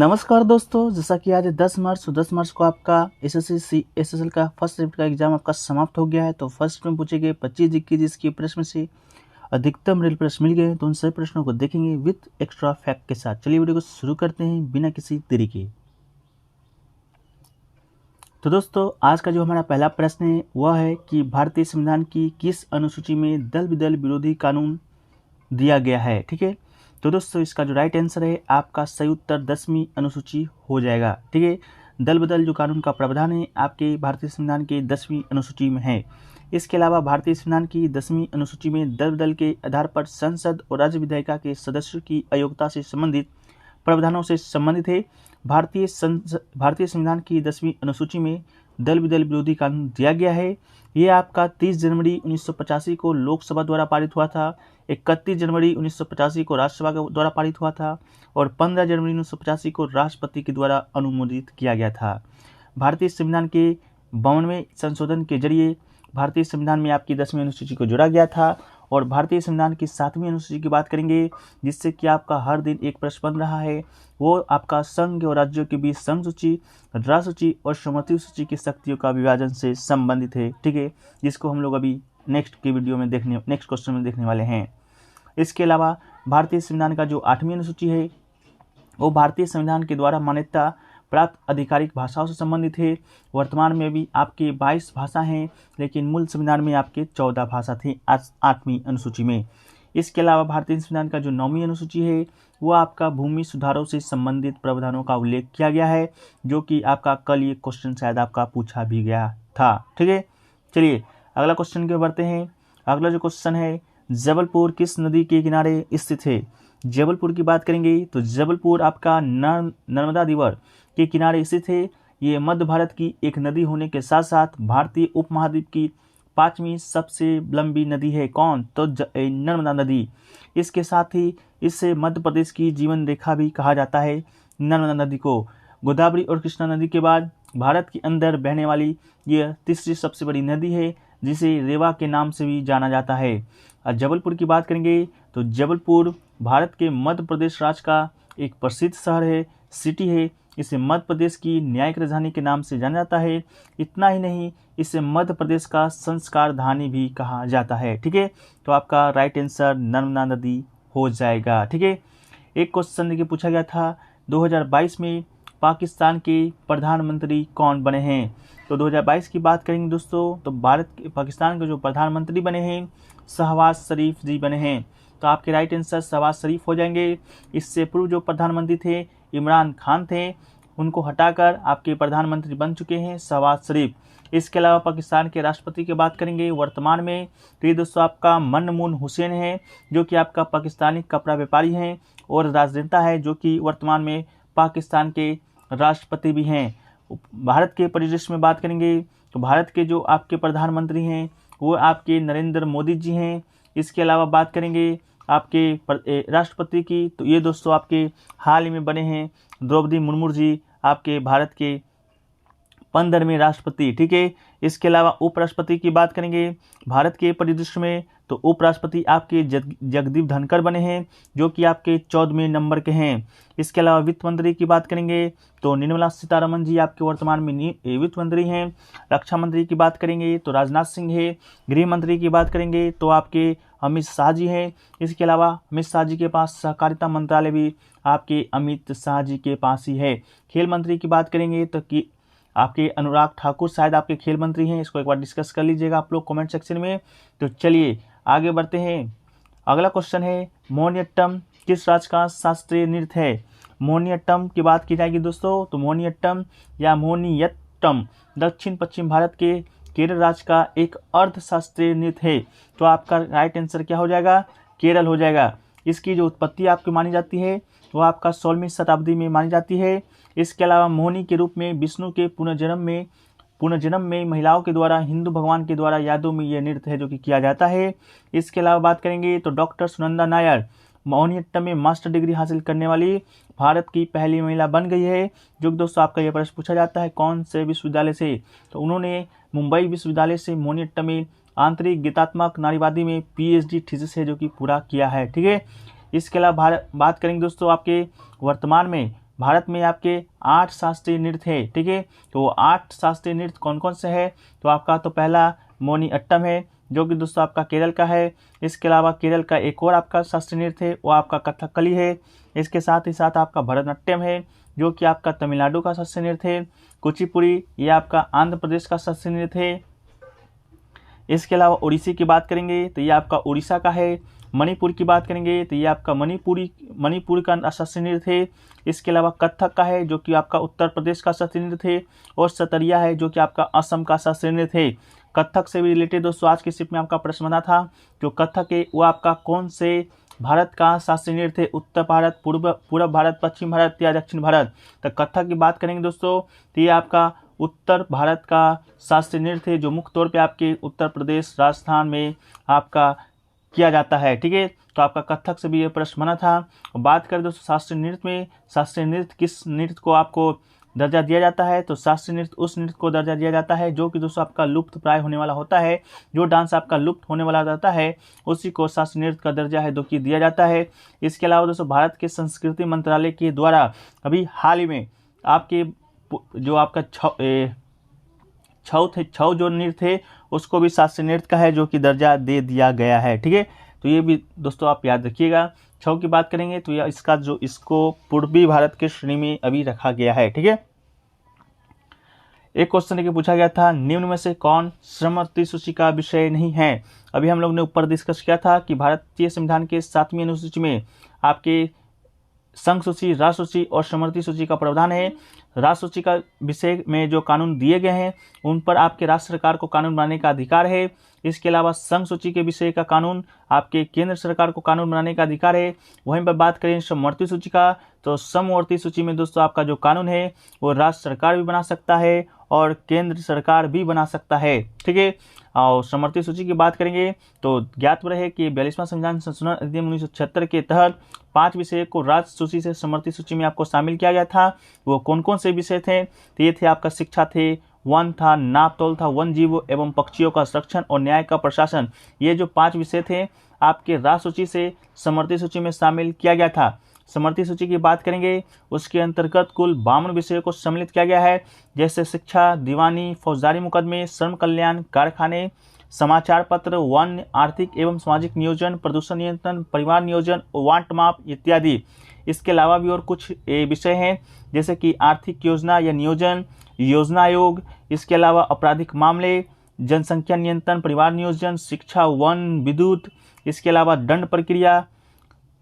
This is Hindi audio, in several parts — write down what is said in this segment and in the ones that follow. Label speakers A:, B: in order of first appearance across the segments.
A: नमस्कार दोस्तों, जैसा कि आज 10 मार्च तो 10 मार्च को आपका एसएसएल का फर्स्ट शिफ्ट का एग्जाम आपका समाप्त हो गया है। तो फर्स्ट शिफ्ट में पूछे गए 25 जीके जिसके प्रश्न से अधिकतम रेल प्रश्न मिल गए, तो उन सभी प्रश्नों को देखेंगे विथ एक्स्ट्रा फैक्ट के साथ। चलिए वीडियो को शुरू करते हैं बिना किसी देरी के। तो दोस्तों, आज का जो हमारा पहला प्रश्न है वह है कि भारतीय संविधान की किस अनुसूची में दल बदल विरोधी कानून दिया गया है। ठीक है, तो दोस्तों इसका जो राइट आंसर है आपका सही उत्तर 10वीं अनुसूची हो जाएगा। ठीक है, दल बदल जो कानून का प्रावधान है आपके भारतीय संविधान के 10वीं अनुसूची में है। इसके अलावा भारतीय संविधान की 10वीं अनुसूची में दल बदल के आधार पर संसद और राज्य विधायिका के सदस्यों की अयोग्यता से संबंधित प्रावधानों से संबंधित है। भारतीय संविधान की 10वीं अनुसूची में दल बदल विरोधी कानून दिया गया है। ये आपका 30 जनवरी 1985 को लोकसभा द्वारा पारित हुआ था, 31 जनवरी 1985 को राज्यसभा द्वारा पारित हुआ था और 15 जनवरी 1985 को राष्ट्रपति के द्वारा अनुमोदित किया गया था। भारतीय संविधान के 52वें संशोधन के जरिए भारतीय संविधान में आपकी 10वीं अनुसूची को जोड़ा गया था। और भारतीय संविधान की 7वीं अनुसूची की बात करेंगे, जिससे कि आपका हर दिन एक प्रश्न बन रहा है। वो आपका संघ और राज्यों के बीच संघ सूची, राज्य सूची और समवर्ती सूची की शक्तियों का विभाजन से संबंधित है। ठीक है, जिसको हम लोग अभी नेक्स्ट क्वेश्चन में देखने वाले हैं। इसके अलावा भारतीय संविधान का जो 8वीं अनुसूची है वो भारतीय संविधान के द्वारा मान्यता प्राप्त आधिकारिक भाषाओं से संबंधित है। वर्तमान में भी आपके 22 भाषा हैं, लेकिन मूल संविधान में आपके 14 भाषा थी 8वीं अनुसूची में। इसके अलावा भारतीय संविधान का जो 9वीं अनुसूची है वो आपका भूमि सुधारों से संबंधित प्रावधानों का उल्लेख किया गया है, जो कि आपका कल ये क्वेश्चन शायद आपका पूछा भी गया था। ठीक है, चलिए अगला क्वेश्चन की ओर बढ़ते हैं। अगला जो क्वेश्चन है, जबलपुर किस नदी के किनारे स्थित है। जबलपुर की बात करेंगे तो जबलपुर आपका नर्मदा रिवर के किनारे स्थित है। ये मध्य भारत की एक नदी होने के साथ साथ भारतीय उपमहाद्वीप की 5वीं सबसे लंबी नदी है। कौन? तो नर्मदा नदी। इसके साथ ही इससे मध्य प्रदेश की जीवन रेखा भी कहा जाता है नर्मदा नदी को। गोदावरी और कृष्णा नदी के बाद भारत के अंदर बहने वाली यह तीसरी सबसे बड़ी नदी है, जिसे रेवा के नाम से भी जाना जाता है। और जबलपुर की बात करेंगे तो जबलपुर भारत के मध्य प्रदेश राज्य का एक प्रसिद्ध शहर है, सिटी है। इसे मध्य प्रदेश की न्यायिक राजधानी के नाम से जाना जाता है। इतना ही नहीं, इसे मध्य प्रदेश का संस्कार धानी भी कहा जाता है। ठीक है, तो आपका राइट आंसर नर्मदा नदी हो जाएगा। ठीक है, एक क्वेश्चन देखिए पूछा गया था 2022 में पाकिस्तान के प्रधानमंत्री कौन बने हैं। तो 2022 की बात करेंगे दोस्तों, तो पाकिस्तान के जो प्रधानमंत्री बने हैं शहबाज शरीफ जी बने हैं। तो आपके राइट आंसर शहबाज शरीफ हो जाएंगे। इससे पूर्व जो प्रधानमंत्री थे इमरान खान थे, उनको हटाकर आपके प्रधानमंत्री बन चुके हैं शहबाज शरीफ। इसके अलावा पाकिस्तान के राष्ट्रपति की बात करेंगे वर्तमान में, तो ये दोस्तों आपका मनमोहन हुसैन है, जो कि आपका पाकिस्तानी कपड़ा व्यापारी हैं और राजनेता है, जो कि वर्तमान में पाकिस्तान के राष्ट्रपति भी हैं। भारत के परिदृश्य में बात करेंगे तो भारत के जो आपके प्रधानमंत्री हैं वो आपके नरेंद्र मोदी जी हैं। इसके अलावा बात करेंगे आपके राष्ट्रपति की, तो ये दोस्तों आपके हाल ही में बने हैं द्रौपदी मुर्मू जी, आपके भारत के 15वें राष्ट्रपति। ठीक है, इसके अलावा उपराष्ट्रपति की बात करेंगे भारत के परिदृश्य में, तो उपराष्ट्रपति आपके जगदीप धनखड़ बने हैं, जो कि आपके 14वें नंबर के हैं। इसके अलावा वित्त मंत्री की बात करेंगे तो निर्मला सीतारमण जी आपके वर्तमान में वित्त मंत्री हैं। रक्षा मंत्री की बात करेंगे तो राजनाथ सिंह है। गृह मंत्री की बात करेंगे तो आपके अमित शाह जी हैं। इसके अलावा अमित शाह जी के पास सहकारिता मंत्रालय भी आपके अमित शाह जी के पास ही है। खेल मंत्री की बात करेंगे तो कि आपके अनुराग ठाकुर शायद आपके खेल मंत्री हैं। इसको एक बार डिस्कस कर लीजिएगा आप लोग कमेंट सेक्शन में। तो चलिए आगे बढ़ते हैं। अगला क्वेश्चन है, मोहिनीअट्टम किस राज्य का शास्त्रीय नृत्य है। मोहिनीअट्टम की बात की जाएगी दोस्तों, तो मोहिनीअट्टम या मोहिनीअट्टम दक्षिण पश्चिम भारत के केरल राज्य का एक अर्धशास्त्रीय नृत्य है। तो आपका राइट आंसर क्या हो जाएगा? केरल हो जाएगा। इसकी जो उत्पत्ति आपकी मानी जाती है वो आपका 16वीं शताब्दी में मानी जाती है। इसके अलावा मोहिनी के रूप में विष्णु के पुनर्जन्म में महिलाओं के द्वारा हिंदू भगवान के द्वारा यादों में यह नृत्य है जो कि किया जाता है। इसके अलावा बात करेंगे तो डॉक्टर सुनंदा नायर मोहिनीअट्टम में मास्टर डिग्री हासिल करने वाली भारत की पहली महिला बन गई है। जो दोस्तों आपका यह प्रश्न पूछा जाता है कौन से विश्वविद्यालय से, तो उन्होंने मुंबई विश्वविद्यालय से मोहिनीअट्टम में आंतरिक गीतात्मक नारीवादी में पीएचडी थीसिस है जो कि पूरा किया है। ठीक है, इसके अलावा बात करेंगे दोस्तों आपके वर्तमान में भारत में आपके 8 शास्त्रीय नृत्य है, ठीक है। तो 8 शास्त्रीय नृत्य कौन कौन से है? तो आपका तो पहला मोहिनीअट्टम है, जो कि दोस्तों आपका केरल का है। इसके अलावा केरल का एक और आपका शास्त्रीय नृत्य है, वो आपका कथकली है। इसके साथ ही साथ आपका भरतनाट्यम है, जो कि आपका तमिलनाडु का शास्त्रीय नृत्य है। कुचिपुड़ी ये आपका आंध्र प्रदेश का शास्त्रीय नृत्य है। इसके अलावा उड़ीसी की बात करेंगे तो ये आपका उड़ीसा का है। मणिपुर की बात करेंगे तो ये आपका मणिपुर का शास्त्रीय नृत्य है। इसके अलावा कथक का है, जो कि आपका उत्तर प्रदेश का शास्त्रीय नृत्य है। और सतरिया है, जो कि आपका असम का शास्त्रीय नृत्य है। कथक से भी रिलेटेड दोस्तों आज की शिफ्ट में आपका प्रश्न बना था, जो कथक है वो आपका कौन से भारत का शास्त्रीय नृत्य है? उत्तर भारत, पूर्व भारत, पश्चिम भारत या दक्षिण भारत? तो कथक की बात करेंगे दोस्तों तो ये आपका उत्तर भारत का शास्त्रीय नृत्य है, जो मुख्य तौर पे आपके उत्तर प्रदेश, राजस्थान में आपका किया जाता है, ठीक है। तो आपका कथक से भी ये प्रश्न बना था। बात करें दोस्तों शास्त्रीय नृत्य में, शास्त्रीय नृत्य किस नृत्य को आपको दर्जा दिया जाता है? तो शास्त्रीय नृत्य उस नृत्य को दर्जा दिया जाता है जो कि दोस्तों आपका लुप्त प्राय होने वाला होता है। जो डांस आपका लुप्त होने वाला रहता है उसी को शास्त्रीय नृत्य का दर्जा है जो कि दिया जाता है। इसके अलावा दोस्तों भारत के संस्कृति मंत्रालय के द्वारा अभी हाल ही में आपके जो आपका छऊ जो नृत्य है उसको भी शास्त्रीय नृत्य का है, जो कि दर्जा दे दिया गया है, ठीक है। तो ये भी दोस्तों आप याद रखिएगा। छऊ की बात करेंगे तो यह इसको पूर्वी भारत के श्रेणी में अभी रखा गया है, ठीक है। एक क्वेश्चन लेके पूछा गया था, निम्न में से कौन समवर्ती सूची का विषय नहीं है? अभी हम लोग ने ऊपर डिस्कस किया था कि भारतीय संविधान के 7वीं अनुसूची में आपके संघ सूची, राष्ट्र सूची और समवर्ती सूची का प्रावधान है। राष्ट्र सूची का विषय में जो कानून दिए गए हैं उन पर आपके राज्य सरकार को कानून बनाने का अधिकार है। इसके अलावा संघ सूची के विषय का कानून आपके केंद्र सरकार को कानून बनाने का अधिकार है। वहीं पर बात करें समवर्ती सूची का, तो समवर्ती सूची में दोस्तों आपका जो कानून है वो राज्य सरकार भी बना सकता है और केंद्र सरकार भी बना सकता है, ठीक है। और समवर्ती सूची की बात करेंगे तो ज्ञात रहे कि 42वां संविधान संशोधन अधिनियम 1976 के तहत 5 विषय को राज्य सूची से समवर्ती सूची में आपको शामिल किया गया था। वो कौन कौन से विषय थे? तो ये थे आपका शिक्षा थे, वन था, नाप तोल था, वन जीवों एवं पक्षियों का संरक्षण और न्याय का प्रशासन। ये जो 5 विषय थे आपके राज्य सूची से समवर्ती सूची में शामिल किया गया था। समवर्ती सूची की बात करेंगे उसके अंतर्गत कुल 52 विषयों को सम्मिलित किया गया है, जैसे शिक्षा, दीवानी, फौजदारी मुकदमे, श्रम कल्याण, कारखाने, समाचार पत्र, वन, आर्थिक एवं सामाजिक नियोजन, प्रदूषण नियंत्रण, परिवार नियोजन, वांट माप इत्यादि। इसके अलावा भी और कुछ विषय हैं, जैसे कि आर्थिक योजना या नियोजन, योजना आयोग, इसके अलावा आपराधिक मामले, जनसंख्या नियंत्रण, परिवार नियोजन, शिक्षा, वन, विद्युत, इसके अलावा दंड प्रक्रिया,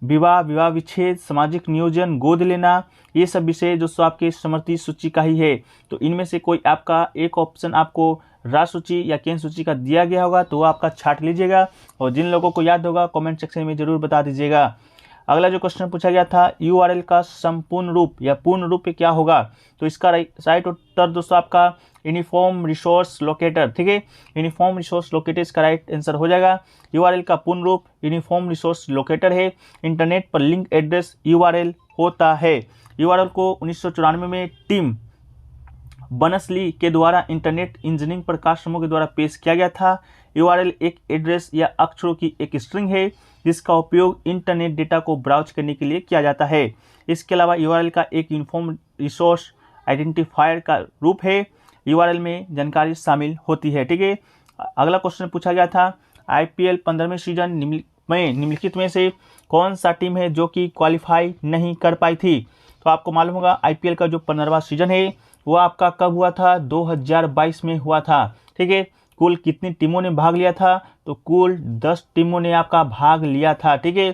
A: विवाह विच्छेद, सामाजिक नियोजन, गोद लेना, ये सब विषय दोस्तों आपके समवर्ती सूची का ही है। तो इनमें से कोई आपका एक ऑप्शन आपको राज्य सूची या केंद्र सूची का दिया गया होगा तो वो आपका छांट लीजिएगा, और जिन लोगों को याद होगा कमेंट सेक्शन में जरूर बता दीजिएगा। अगला जो क्वेश्चन पूछा गया था, URL का संपूर्ण रूप या पूर्ण रूप क्या होगा? तो इसका राइट उत्तर दोस्तों आपका यूनिफॉर्म रिसोर्स लोकेटर, ठीक है। यूनिफॉर्म रिसोर्स लोकेटर इसका राइट आंसर हो जाएगा। URL का पूर्ण रूप यूनिफॉर्म रिसोर्स लोकेटर है। इंटरनेट पर लिंक एड्रेस URL होता है। URL को 1994 में टिम बर्नर्स-ली के द्वारा इंटरनेट इंजीनियरिंग प्रकाश समूह के द्वारा पेश किया गया था। URL एक एड्रेस या अक्षरों की एक स्ट्रिंग है जिसका उपयोग इंटरनेट डेटा को ब्राउज करने के लिए किया जाता है। इसके अलावा URL का एक यूनिफॉर्म रिसोर्स आइडेंटिफायर का रूप है। URL में जानकारी शामिल होती है, ठीक है। अगला क्वेश्चन पूछा गया था, IPL 15वें सीजन निम्नलिखित में से कौन सा टीम है जो कि क्वालिफाई नहीं कर पाई थी? तो आपको मालूम होगा IPL का जो 15वां सीजन है वो आपका कब हुआ था? 2022 में हुआ था, ठीक है। कुल कितनी टीमों ने भाग लिया था? तो कुल 10 टीमों ने आपका भाग लिया था, ठीक है।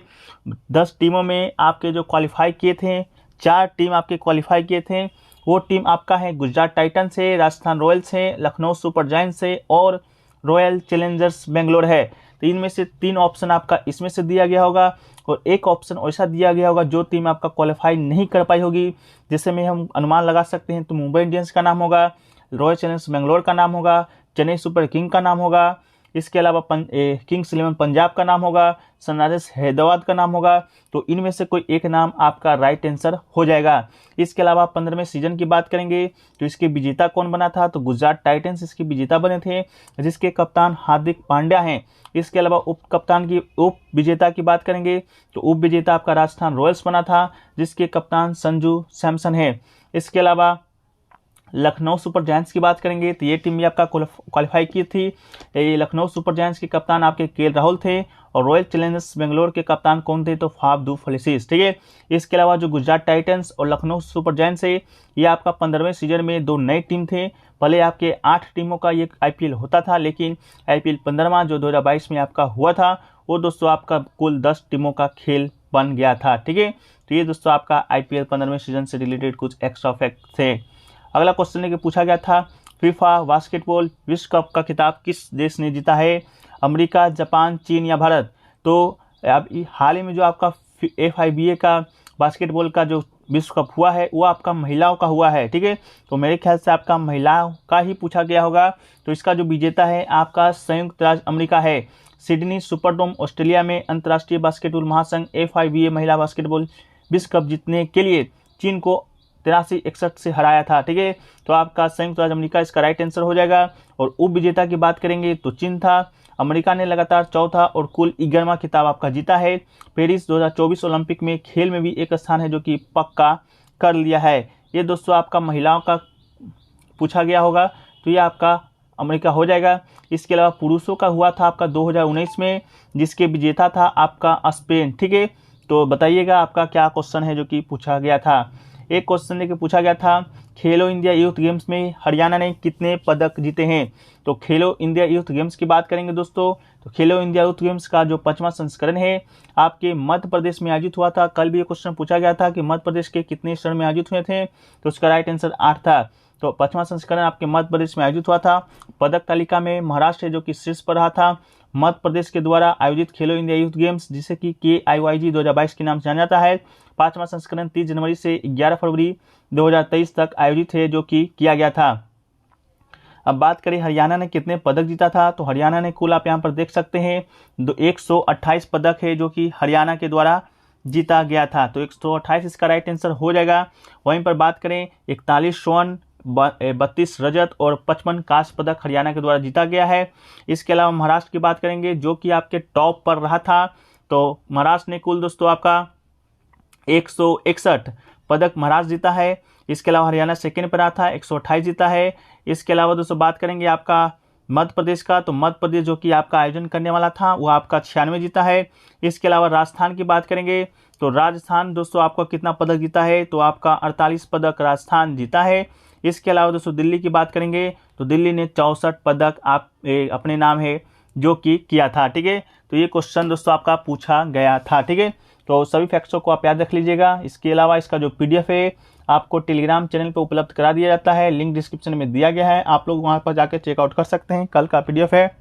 A: 10 टीमों में आपके जो क्वालिफाई किए थे, 4 टीम आपके क्वालिफाई किए थे। वो टीम आपका है गुजरात टाइटंस है, राजस्थान रॉयल्स है, लखनऊ सुपर जायंट्स है और रॉयल चैलेंजर्स बेंगलोर है। तो इनमें से 3 ऑप्शन आपका इसमें से दिया गया होगा और एक ऑप्शन ऐसा दिया गया होगा जो टीम आपका क्वालिफाई नहीं कर पाई होगी। जैसे में हम अनुमान लगा सकते हैं तो मुंबई इंडियंस का नाम होगा, रॉयल चैलेंजर्स बेंगलोर का नाम होगा, चेन्नई सुपर किंग का नाम होगा, इसके अलावा किंग्स इलेवन पंजाब का नाम होगा, सनराइजर्स हैदराबाद का नाम होगा। तो इनमें से कोई एक नाम आपका राइट आंसर हो जाएगा। इसके अलावा 15वें सीजन की बात करेंगे तो इसके विजेता कौन बना था, तो गुजरात टाइटंस इसके विजेता बने थे, जिसके कप्तान हार्दिक पांड्या हैं। इसके अलावा उप विजेता की बात करेंगे तो उप विजेता आपका राजस्थान रॉयल्स बना था, जिसके कप्तान संजू सैमसन है। इसके अलावा लखनऊ सुपर जायंट्स की बात करेंगे तो ये टीम भी आपका क्वालिफाई की थी। ये लखनऊ सुपर जायंट्स के कप्तान आपके के राहुल थे और रॉयल चैलेंजर्स बेंगलोर के कप्तान कौन थे, तो फाफ डू प्लेसिस। ठीक है, इसके अलावा जो गुजरात टाइटंस और लखनऊ सुपर जायंट्स है ये आपका 15वें सीजन में दो नए टीम थे। पहले आपके 8 टीमों का ये आईपीएल होता था, लेकिन आईपीएल 15वां जो 2022 में आपका हुआ था वो दोस्तों आपका कुल 10 टीमों का खेल बन गया था। ठीक है, तो ये दोस्तों आपका आईपीएल 15वें सीजन से रिलेटेड कुछ एक्स्ट्रा फैक्ट थे। अगला क्वेश्चन है कि पूछा गया था फीफा बास्केटबॉल विश्व कप का खिताब किस देश ने जीता है, अमेरिका, जापान, चीन या भारत। तो अब हाल ही में जो आपका FIBA का बास्केटबॉल का जो विश्व कप हुआ है वो आपका महिलाओं का हुआ है। ठीक है, तो मेरे ख्याल से आपका महिलाओं का ही पूछा गया होगा। तो इसका जो विजेता है आपका संयुक्त राज्य अमेरिका है। सिडनी सुपरडोम ऑस्ट्रेलिया में अंतर्राष्ट्रीय बास्केटबॉल महासंघ FIBA महिला बास्केटबॉल विश्व कप जीतने के लिए चीन को 83-61 से हराया था। ठीक है, तो आपका संयुक्त राज्य अमेरिका इसका राइट आंसर हो जाएगा। और उप विजेता की बात करेंगे तो चीन था। अमेरिका ने लगातार चौथा और कुल 11वां खिताब आपका जीता है। पेरिस 2024 ओलंपिक में खेल में भी एक स्थान है जो कि पक्का कर लिया है। ये दोस्तों आपका महिलाओं का पूछा गया होगा तो ये आपका अमेरिका हो जाएगा। इसके अलावा पुरुषों का हुआ था आपका 2019 में, जिसके विजेता था आपका स्पेन। ठीक है, तो बताइएगा आपका क्या क्वेश्चन है जो कि पूछा गया था। एक क्वेश्चन लेके पूछा गया था खेलो इंडिया यूथ गेम्स में हरियाणा ने कितने पदक जीते हैं। तो खेलो इंडिया यूथ गेम्स की बात करेंगे दोस्तों तो खेलो इंडिया यूथ गेम्स का जो 5वां संस्करण है आपके मध्य प्रदेश में आयोजित हुआ था। कल भी ये क्वेश्चन पूछा गया था कि मध्य प्रदेश के कितने शहर में आयोजित हुए थे, तो उसका राइट आंसर 8 था। तो 5वां संस्करण आपके मध्य प्रदेश में आयोजित हुआ था। पदक तालिका में महाराष्ट्र जो कि शीर्ष पर रहा था। मध्य प्रदेश के द्वारा आयोजित खेलो इंडिया यूथ गेम्स जिसे कि KIYG 2022 के नाम से जाना जाता है। 5वां संस्करण 30 जनवरी से 11 फरवरी 2023 तक आयोजित है जो कि किया गया था। अब बात करें हरियाणा ने कितने पदक जीता था, तो हरियाणा ने कुल आप यहाँ पर देख सकते हैं 128 पदक है जो कि हरियाणा के द्वारा जीता गया था। तो 128 इसका राइट आंसर हो जाएगा। वहीं पर बात करें 41 स्वर्ण, 32 रजत और 55 कांस्य पदक हरियाणा के द्वारा जीता गया है। इसके अलावा महाराष्ट्र की बात करेंगे जो कि आपके टॉप पर रहा था। तो महाराष्ट्र ने कुल दोस्तों आपका 161 पदक महाराष्ट्र जीता है। इसके अलावा हरियाणा सेकंड पर रहा था, 128 जीता है। इसके अलावा दोस्तों बात करेंगे आपका मध्य प्रदेश का, तो मध्य प्रदेश जो कि आपका आयोजन करने वाला था वो आपका 96 जीता है। इसके अलावा राजस्थान की बात करेंगे तो राजस्थान दोस्तों आपका कितना पदक जीता है, तो आपका 48 पदक राजस्थान जीता है। इसके अलावा दोस्तों दिल्ली की बात करेंगे तो दिल्ली ने 64 पदक अपने नाम है जो कि किया था। ठीक है, तो ये क्वेश्चन दोस्तों आपका पूछा गया था। ठीक है, तो सभी फैक्ट्सों को आप याद रख लीजिएगा। इसके अलावा इसका जो PDF है आपको टेलीग्राम चैनल पे उपलब्ध करा दिया जाता है, लिंक डिस्क्रिप्शन में दिया गया है, आप लोग वहां पर जाकर चेकआउट कर सकते हैं। कल का PDF है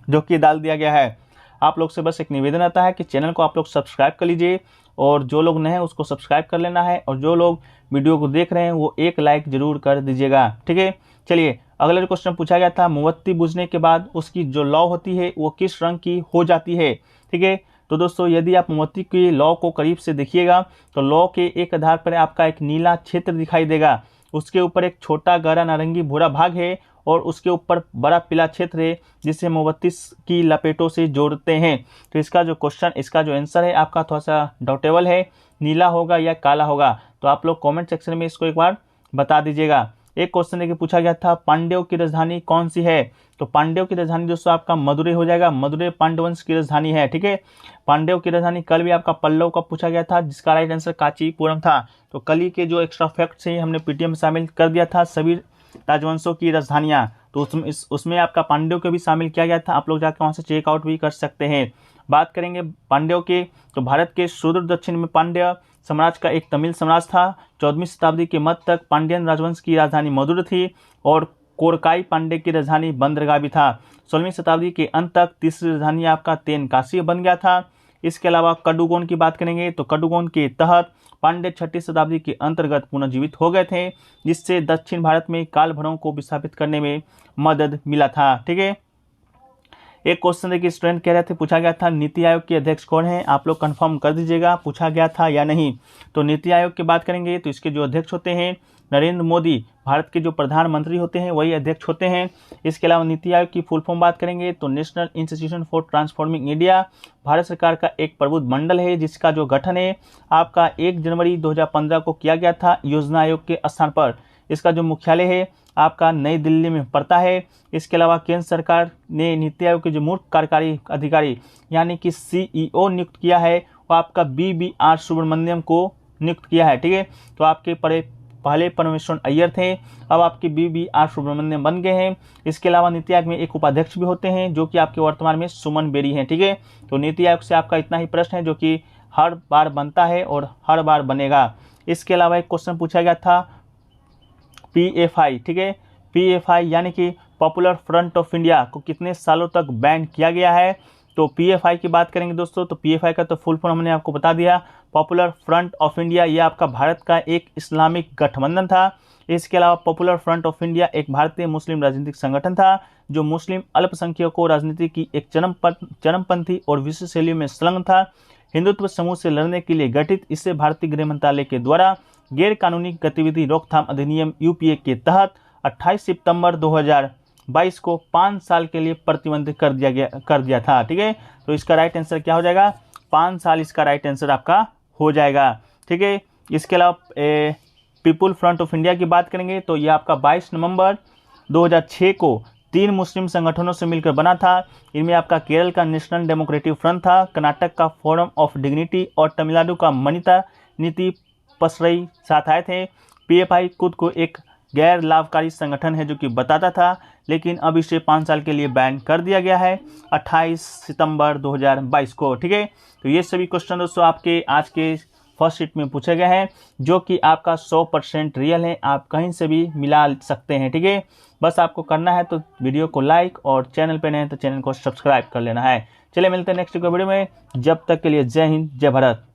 A: जो कि डाल दिया गया है। आप लोग से बस एक निवेदन आता है कि चैनल को आप लोग सब्सक्राइब कर लीजिए और जो लोग नए हैं उसको सब्सक्राइब कर लेना है और जो लोग वीडियो को देख रहे हैं वो एक लाइक जरूर कर दीजिएगा। ठीक है, चलिए अगला जो क्वेश्चन पूछा गया था मोमबत्ती बुझने के बाद उसकी जो लौ होती है वो किस रंग की हो जाती है। ठीक है, तो दोस्तों यदि आप मोमबत्ती की लौ को करीब से देखिएगा तो लौ के एक आधार पर आपका एक नीला क्षेत्र दिखाई देगा, उसके ऊपर एक छोटा गहरा नारंगी भूरा भाग है और उसके ऊपर बड़ा पीला क्षेत्र है जिसे मोमबत्ती की लपेटों से जोड़ते हैं। तो इसका जो आंसर है आपका थोड़ा सा डाउटेबल है, नीला होगा या काला होगा। तो आप लोग कमेंट सेक्शन में इसको एक बार बता दीजिएगा। एक क्वेश्चन लेके पूछा गया था पांड्यों की राजधानी कौन सी है, तो पांड्यों की राजधानी दोस्तों आपका मदुरै हो जाएगा। मदुरै पांडवंश की राजधानी है। ठीक है, पांड्यों की राजधानी कल भी आपका पल्लव का पूछा गया था जिसका राइट आंसर कांचीपुरम था। तो कल ही के जो एक्स्ट्रा फैक्ट्स हैं हमने PTM में शामिल कर दिया था सभी राजवंशों की राजधानियां, तो उसमें आपका पांड्यों को भी शामिल किया गया था। आप लोग जाकर वहां से चेकआउट भी कर सकते हैं। बात करेंगे पांड्यों के तो भारत के सुदूर दक्षिण में पांड्य साम्राज्य का एक तमिल साम्राज्य था। 14वीं शताब्दी के मध्य तक पांड्यन राजवंश की राजधानी मदुरै थी और कोरकाई पांड्य की राजधानी बंदरगाह भी था। 16वीं शताब्दी के अंत तक तीसरी राजधानी आपका तेनकाशी बन गया था। इसके अलावा कडुगोन की बात करेंगे तो कडुगोन के तहत पांड्य 6वीं शताब्दी के अंतर्गत पुनर्जीवित हो गए थे जिससे दक्षिण भारत में काल भैरव को विस्थापित करने में मदद मिला था। ठीक है, एक क्वेश्चन देखिए स्टूडेंट कह रहे थे, पूछा गया था नीति आयोग के अध्यक्ष कौन है, आप लोग कंफर्म कर दीजिएगा पूछा गया था या नहीं। तो नीति आयोग की बात करेंगे तो इसके जो अध्यक्ष होते हैं नरेंद्र मोदी, भारत के जो प्रधानमंत्री होते हैं वही अध्यक्ष होते हैं। इसके अलावा नीति आयोग की फुल फॉर्म बात करेंगे तो national institution for transforming India, Bharat सरकार का एक प्रबुद्ध मंडल है जिसका जो गठन है आपका 1 जनवरी 2015 को किया गया था योजना आयोग के स्थान पर। इसका जो मुख्यालय है आपका नई दिल्ली में पड़ता है। इसके अलावा केंद्र सरकार ने नीति आयोग के जो मुख्य कार्यकारी अधिकारी यानी कि CEO नियुक्त किया है वो आपका BBR सुब्रमण्यम को नियुक्त किया है, ठीक है। तो आपके पहले परमेश्वर अय्यर थे, अब आपके BBR सुब्रमण्यम बन गए हैं। इसके अलावा नीति आयोग में एक उपाध्यक्ष भी होते हैं जो कि आपके वर्तमान में सुमन बेरी हैं, ठीक है। तो नीति आयोग से आपका इतना ही प्रश्न है जो कि हर बार बनता है और हर बार बनेगा। इसके अलावा एक क्वेश्चन पूछा गया था PFI, ठीक है। PFI यानी कि पॉपुलर फ्रंट ऑफ इंडिया को कितने सालों तक बैन किया गया है। तो PFI की बात करेंगे दोस्तों तो PFI का तो फुल फॉर्म हमने आपको बता दिया, पॉपुलर फ्रंट ऑफ इंडिया। ये आपका भारत का एक इस्लामिक गठबंधन था। इसके अलावा पॉपुलर फ्रंट ऑफ इंडिया एक भारतीय मुस्लिम राजनीतिक संगठन था जो मुस्लिम अल्पसंख्यकों राजनीति की एक चरमपंथी और विशेष शैली में संलग्न था, हिंदुत्व समूह से लड़ने के लिए गठित। इससे भारतीय गृह मंत्रालय के द्वारा गैर कानूनी गतिविधि रोकथाम अधिनियम UPA के तहत 28 सितंबर 2022 को 5 साल के लिए प्रतिबंधित कर दिया था, ठीक है। तो इसका राइट आंसर क्या हो जाएगा, 5 साल इसका राइट आंसर आपका हो जाएगा, ठीक है। इसके अलावा पीपुल फ्रंट ऑफ इंडिया की बात करेंगे तो ये आपका 22 नवंबर 2006 को 3 मुस्लिम संगठनों से मिलकर बना था। इनमें आपका केरल का नेशनल डेमोक्रेटिक फ्रंट था, कर्नाटक का फोरम ऑफ डिग्निटी और तमिलनाडु का मनिता नीति पसरई साथ आए थे। PFI खुद को एक गैर लाभकारी संगठन है जो कि बताता था, लेकिन अब इसे 5 साल के लिए बैन कर दिया गया है 28 सितंबर 2022 को, ठीक है। तो ये सभी क्वेश्चन दोस्तों आपके आज के फर्स्ट शीट में पूछे गए हैं जो कि आपका 100% रियल है, आप कहीं से भी मिला सकते हैं, ठीक है। बस आपको करना है तो वीडियो को लाइक और चैनल पे नए हैं तो चैनल को सब्सक्राइब कर लेना है। चलिए मिलते हैं नेक्स्ट वीडियो में, जब तक के लिए जय हिंद जय भारत।